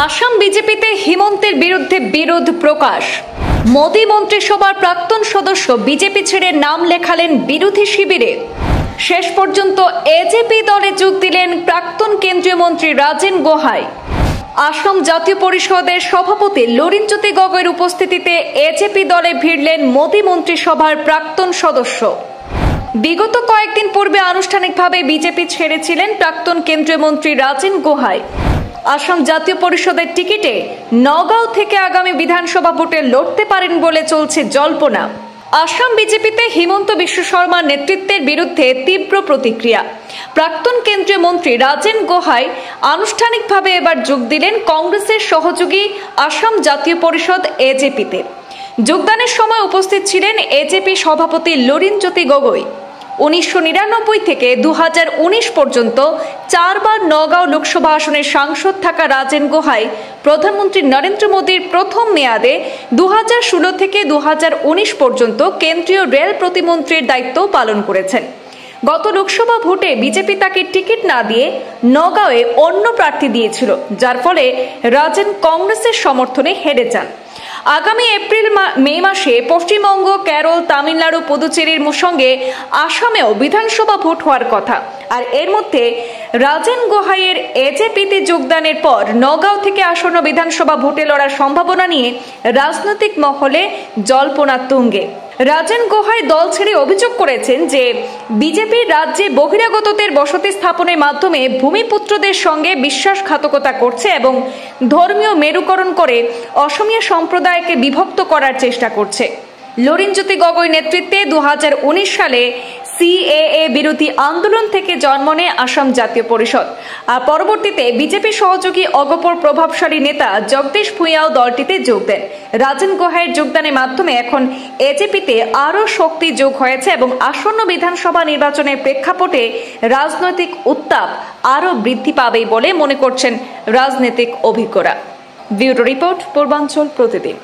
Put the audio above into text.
আসাম বিজেপিতে হিমন্তের বিরুদ্ধে বিরোধ প্রকাশ। মোদী মন্ত্রিসভার প্রাক্তন সদস্য বিজেপি ছেড়ে নাম লেখালেন বিরোধী শিবিরে। শেষ পর্যন্ত এজেপি দলে যোগ দিলেন প্রাক্তন কেন্দ্রীয় মন্ত্রী রাজেন গোহাই। আসাম জাতীয় পরিষদের সভাপতি লরিনজ্যোতি গগৈর উপস্থিতিতে এজেপি দলে ভিড়লেন মোদী মন্ত্রিসভার প্রাক্তন সদস্য। বিগত কয়েকদিন পূর্বে আনুষ্ঠানিকভাবে বিজেপি ছেড়েছিলেন প্রাক্তন কেন্দ্রীয় মন্ত্রী রাজেন গোহাই। আসাম জাতীয় পরিষদের টিকিটে নগাঁও থেকে আগামী বিধানসভা ভোটে লড়তে পারেন বলে চলছে জল্পনা। আসাম বিজেপিতে হিমন্ত বিশ্ব শর্মার নেতৃত্বের বিরুদ্ধে তীব্র প্রতিক্রিয়া। প্রাক্তন কেন্দ্রীয় মন্ত্রী রাজেন গোহাই আনুষ্ঠানিকভাবে এবার যোগ দিলেন কংগ্রেসের সহযোগী আসাম জাতীয় পরিষদ এজেপিতে। যোগদানের সময় উপস্থিত ছিলেন এজেপি সভাপতি লরিনজ্যোতি গগৈ। 1999 থেকে 2019 পর্যন্ত 4 বার নগাঁও লোকসভা আসনের সাংসদ থাকা রাজেন গোহাই প্রধানমন্ত্রী নরেন্দ্র মোদীর প্রথম মেয়াদে 2016 থেকে 2019 পর্যন্ত কেন্দ্রীয় রেল প্রতিমন্ত্রীর দায়িত্ব পালন করেছেন। গত লোকসভা ভোটে বিজেপি তাকে টিকিট না দিয়ে নগাঁওয়ে অন্য প্রার্থী দিয়েছিল, যার ফলে রাজেন কংগ্রেসের সমর্থনে হেরে যান। আগামী এপ্রিল মে মাসে পশ্চিমবঙ্গ, কেরল, তামিলনাড়ু, পুদুচেরির সঙ্গে আসামেও বিধানসভা ভোট হওয়ার কথা। আর এর মধ্যে রাজেন গোহাইয়ের এজেপিতে যোগদানের পর নগাঁও থেকে আসন্ন বিধানসভা ভোটে লড়ার সম্ভাবনা নিয়ে রাজনৈতিক মহলে জল্পনা তুঙ্গে। রাজেন গোহাই দল ছেড়ে অভিযোগ করেছেন যে বিজেপির রাজ্যে বহিরাগতদের বসতি স্থাপনের মাধ্যমে ভূমিপুত্রদের সঙ্গে বিশ্বাসঘাতকতা করছে এবং ধর্মীয় মেরুকরণ করে অসমীয়া সম্প্রদায়কে বিভক্ত করার চেষ্টা করছে। লরিনজ্যোতি গগৈ নেতৃত্বে 2019 সালে সিএএ বিরোধী আন্দোলন থেকে জন্ম নেয় আসাম জাতীয় পরিষদ। আর পরবর্তীতে বিজেপি সহযোগী অগপর প্রভাবশালী নেতা জগদীশ ভুঁইয়াও দলটিতে যোগ দেন। রাজেন গোহাইয়ের যোগদানের মাধ্যমে এখন এজেপিতে আরও শক্তি যোগ হয়েছে এবং আসন্ন বিধানসভা নির্বাচনের প্রেক্ষাপটে রাজনৈতিক উত্তাপ আরও বৃদ্ধি পাবে বলে মনে করছেন রাজনৈতিক অভিজ্ঞরা। ব্যুরো রিপোর্ট, পূর্বাঞ্চল প্রতিদিন।